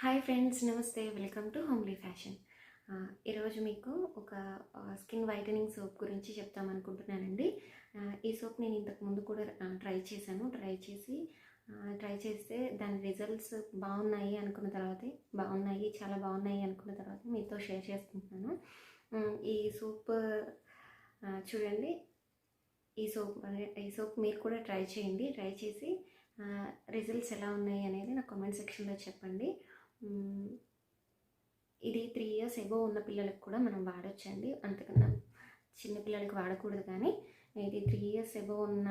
Hi friends, నమస్తే. Welcome to homely fashion. ఈరోజు మీకు ఒక స్కిన్ వైటనింగ్ సోప్ గురించి చెప్తామనుకుంటున్నానండి. ఈ సోప్ నేను ఇంతకుముందు కూడా ట్రై చేస్తే దాని రిజల్ట్స్ బాగున్నాయి అనుకున్న తర్వాతే చాలా బాగున్నాయి అనుకున్న తర్వాత మీతో షేర్ చేసుకుంటున్నాను. ఈ సోప్ చూడండి. ఈ సోప్ మీరు కూడా ట్రై చేయండి. ట్రై చేసి రిజల్ట్స్ ఎలా ఉన్నాయి అనేది నా కామెంట్ సెక్షన్లో చెప్పండి. ఇది 3 years ఎబో ఉన్న పిల్లలకు కూడా మనం వాడొచ్చండి. అంతకన్నా చిన్న పిల్లలకి వాడకూడదు, కానీ ఇది 3 years ఎబో ఉన్న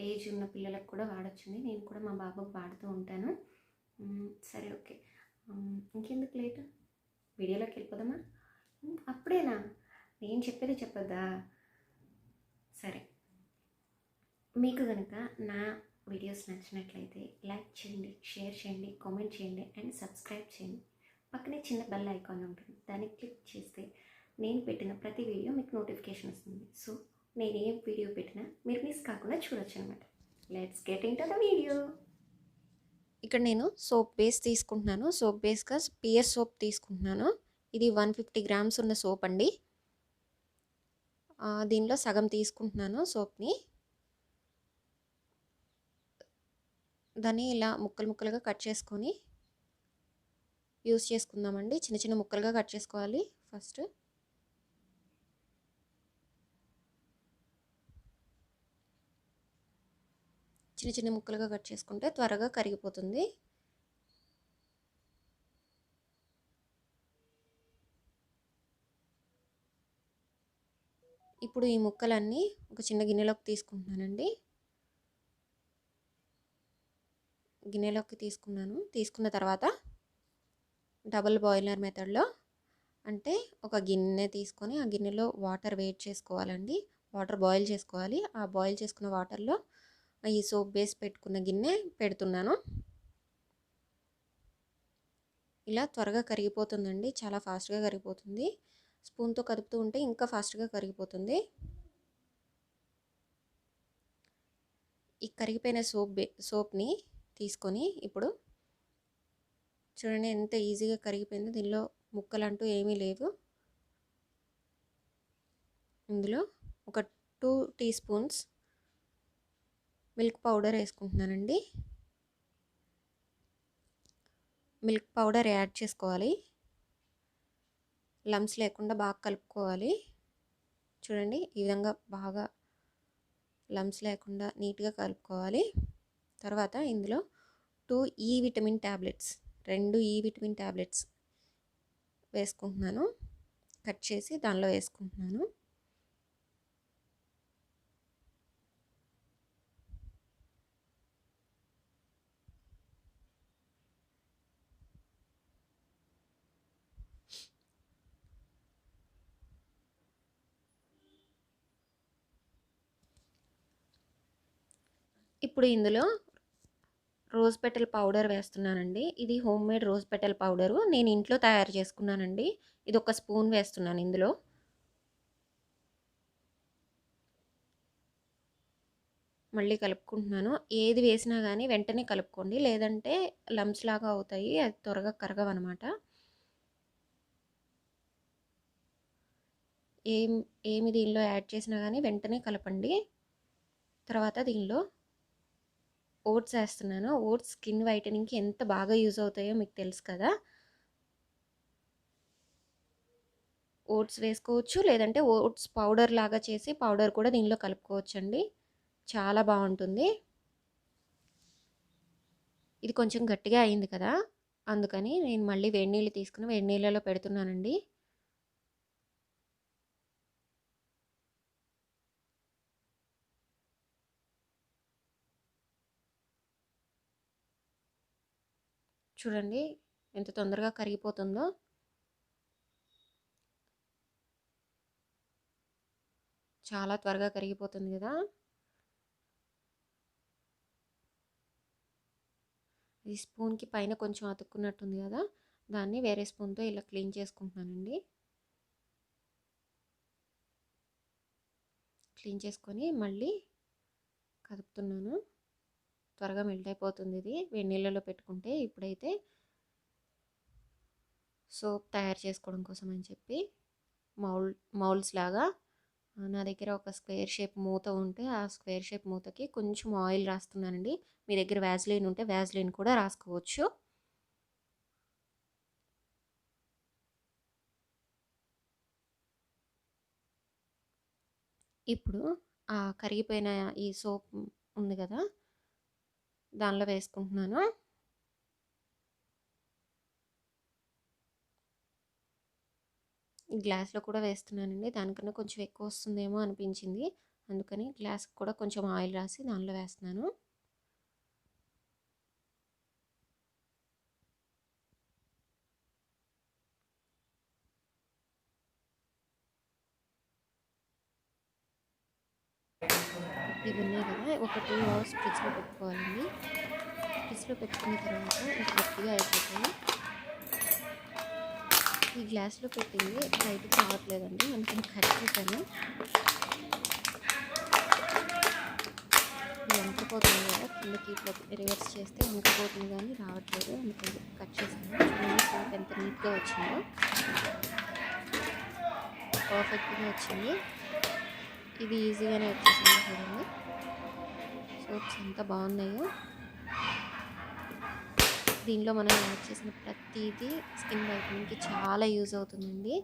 ఏజ్ ఉన్న పిల్లలకు కూడా వాడొచ్చండి. నేను కూడా మా బాబుకి వాడుతూ ఉంటాను. సరే, ఓకే. ఇంకెందుకు లేట్, వీడియోలోకి వెళ్ళిపోదామా? అప్పుడేనా నేను చెప్పేది చెప్పొద్దా? సరే, మీకు కనుక నా వీడియోస్ నచ్చినట్లయితే లైక్ చేయండి, షేర్ చేయండి, కామెంట్ చేయండి అండ్ సబ్స్క్రైబ్ చేయండి. పక్కనే చిన్న బెల్ ఐకాన్ ఉంటుంది, దాన్ని క్లిక్ చేస్తే నేను పెట్టిన ప్రతి వీడియో మీకు నోటిఫికేషన్ వస్తుంది. సో నేను ఏ వీడియో పెట్టినా మీరు మిస్ కాకుండా చూడొచ్చు అనమాట. Let's get in to the video. ఇక్కడ నేను సోప్ బేస్ తీసుకుంటున్నాను. సోప్ బేస్గా పియర్ సోప్ తీసుకుంటున్నాను. ఇది 150 grams ఉన్న సోప్ అండి. దీనిలో సగం తీసుకుంటున్నాను సోప్ని. దాన్ని ఇలా ముక్కలు ముక్కలుగా కట్ చేసుకొని యూస్ చేసుకుందామండి. చిన్న చిన్న ముక్కలుగా కట్ చేసుకోవాలి. ఫస్ట్ చిన్న చిన్న ముక్కలుగా కట్ చేసుకుంటే త్వరగా కరిగిపోతుంది. ఇప్పుడు ఈ ముక్కలన్నీ ఒక చిన్న గిన్నెలోకి తీసుకుంటున్నానండి. తీసుకున్న తర్వాత డబుల్ బాయిలర్ మెథడ్లో, అంటే ఒక గిన్నె తీసుకొని ఆ గిన్నెలో వాటర్ వేడి చేసుకోవాలండి. వాటర్ బాయిల్ చేసుకోవాలి. ఆ బాయిల్ చేసుకున్న వాటర్లో ఈ సోప్ బేస్ పెట్టుకున్న గిన్నె పెడుతున్నాను. ఇలా త్వరగా కరిగిపోతుందండి, చాలా ఫాస్ట్గా కరిగిపోతుంది. స్పూన్తో కదుపుతూ ఉంటే ఇంకా ఫాస్ట్గా కరిగిపోతుంది. ఈ కరిగిపోయిన సోప్ని తీసుకొని ఇప్పుడు చూడండి ఎంత ఈజీగా కరిగిపోయిందో. దీనిలో ముక్కలు అంటూ ఏమీ లేవు. ఇందులో ఒక 2 teaspoons మిల్క్ పౌడర్ వేసుకుంటున్నానండి. మిల్క్ పౌడర్ యాడ్ చేసుకోవాలి. లమ్స్ లేకుండా బాగా కలుపుకోవాలి. చూడండి, ఈ విధంగా బాగా లమ్స్ లేకుండా నీట్గా కలుపుకోవాలి. తర్వాత ఇందులో 2 విటమిన్ ట్యాబ్లెట్స్, 2 విటమిన్ ట్యాబ్లెట్స్ వేసుకుంటున్నాను. కట్ చేసి దానిలో వేసుకుంటున్నాను. ఇప్పుడు ఇందులో రోజ్ పెటల్ పౌడర్ వేస్తున్నానండి. ఇది home made rose petal powder, నేను ఇంట్లో తయారు చేసుకున్నానండి. ఇది 1 స్పూన్ వేస్తున్నాను ఇందులో. మళ్ళీ కలుపుకుంటున్నాను. ఏది వేసినా కానీ వెంటనే కలుపుకోండి, లేదంటే లమ్స్ లాగా అవుతాయి, అది త్వరగా కరగవన్నమాట. ఏమి దీనిలో యాడ్ చేసినా కానీ వెంటనే కలపండి. తర్వాత దీనిలో ఓట్స్ వేస్తున్నాను. ఓట్స్ స్కిన్ వైటనింగ్కి ఎంత బాగా యూజ్ అవుతాయో మీకు తెలుసు కదా. ఓట్స్ వేసుకోవచ్చు, లేదంటే ఓట్స్ పౌడర్ లాగా చేసి పౌడర్ కూడా దీనిలో కలుపుకోవచ్చు అండి. చాలా బాగుంటుంది. ఇది కొంచెం గట్టిగా అయింది కదా, అందుకని నేను మళ్ళీ వేడి నీళ్ళు తీసుకుని వేడి నీళ్ళలో పెడుతున్నానండి. చూడండి ఎంత తొందరగా కరిగిపోతుందో. చాలా త్వరగా కరిగిపోతుంది కదా. ఈ స్పూన్కి పైన కొంచెం అతుక్కున్నట్టుంది కదా, దాన్ని వేరే స్పూన్తో ఇలా క్లీన్ చేసుకుంటున్నానండి. క్లీన్ చేసుకొని మళ్ళీ కదుపుతున్నాను. త్వరగా మెల్ట్ అయిపోతుంది ఇది వేడి నీళ్ళలో పెట్టుకుంటే. ఇప్పుడైతే సోప్ తయారు చేసుకోవడం కోసం అని చెప్పి మౌల్డ్స్ లాగా నా దగ్గర ఒక స్క్వేర్ షేప్ మూత ఉంటే ఆ స్క్వేర్ షేప్ మూతకి కొంచెం ఆయిల్ రాస్తున్నానండి. మీ దగ్గర వ్యాజ్లైన్ ఉంటే వ్యాజ్లైన్ కూడా రాసుకోవచ్చు. ఇప్పుడు ఆ కరిగిపోయిన ఈ సోప్ ఉంది కదా, దానిలో వేసుకుంటున్నాను. ఈ గ్లాస్లో కూడా వేస్తున్నానండి. దానికన్నా కొంచెం ఎక్కువ వస్తుందేమో అనిపించింది, అందుకని గ్లాస్కి కూడా కొంచెం ఆయిల్ రాసి దానిలో వేస్తున్నాను. ఇప్పుడు ఇవి ఉన్నాయి కదా, ఒక 2 hours ఫ్రిడ్జ్లో పెట్టుకోవాలండి. ఫ్రిడ్జ్లో పెట్టుకున్న తర్వాత ఇంకా గట్టిగా అయిపోతాయి. ఈ గ్లాస్లో పెట్టింది బయటకు రావట్లేదండి, అందుకని కట్ చేశాను. ఇది వంకపోతుంది కదా, కిందకి ఇట్లా రివర్స్ చేస్తే వంకపోతుంది కానీ రావట్లేదు, అందుకని కట్ చేశాను. చూడండి సోప్ ఎంత నీట్గా వచ్చిందో, పర్ఫెక్ట్గా వచ్చింది. ఇది ఈజీగానే వచ్చేసింది. చూడండి సోప్స్ ఎంత బాగున్నాయో. దీనిలో మనం యాడ్ చేసిన ప్రతిదీ స్కిన్ వైటనింగ్కి చాలా యూజ్ అవుతుందండి.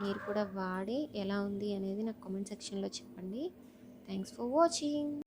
మీరు కూడా వాడి ఎలా ఉంది అనేది నాకు కామెంట్ సెక్షన్లో చెప్పండి. Thanks for watching.